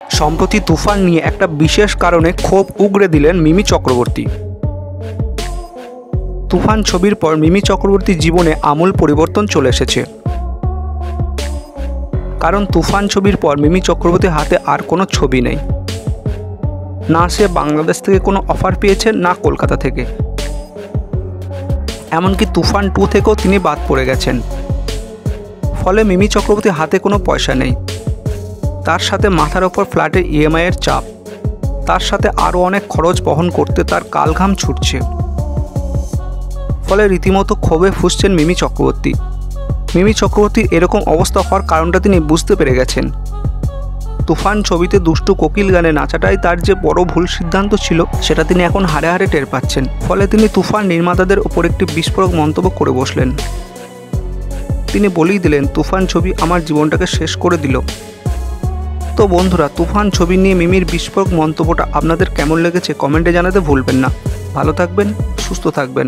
সম্প্রতি তুফান নিয়ে একটা বিশেষ কারণে ক্ষোভ উগরে দিলেন মিমি চক্রবর্তী। তুফান ছবির পর মিমি চক্রবর্তীর জীবনে আমূল পরিবর্তন চলে এসেছে। কারণ তুফান ছবির পর মিমি চক্রবর্তীর হাতে আর কোনো ছবি নেই। না সে বাংলাদেশ থেকে কোনো অফার পেয়েছেন, না কলকাতা থেকে। এমনকি তুফান 2 থেকেও তিনি বাদ পড়ে গেছেন। ফলে মিমি চক্রবর্তীর হাতে কোনো পয়সা নেই। তার সাথে মাথার ওপর ফ্ল্যাটের ইএমআইয়ের চাপ, তার সাথে আরও অনেক খরচ বহন করতে তার কালঘাম ছুটছে। ফলে রীতিমতো ক্ষোভে ফুঁসছেন মিমি চক্রবর্তী। মিমি চক্রবর্তীর এরকম অবস্থা হওয়ার কারণটা তিনি বুঝতে পেরে গেছেন। তুফান ছবিতে দুষ্টু কোকিল গানে নাচাটাই তার যে বড় ভুল সিদ্ধান্ত ছিল, সেটা তিনি এখন হাড়ে হাড়ে টের পাচ্ছেন। ফলে তিনি তুফান নির্মাতাদের ওপর একটি বিস্ফোরক মন্তব্য করে বসলেন। তিনি বলেই দিলেন, তুফান ছবি আমার জীবনটাকে শেষ করে দিল। তো বন্ধুরা, তুফান ছবি নিয়ে মিমির বিস্ফোরক মন্তব্যটা আপনাদের কেমন লেগেছে কমেন্টে জানাতে ভুলবেন না। ভালো থাকবেন, সুস্থ থাকবেন।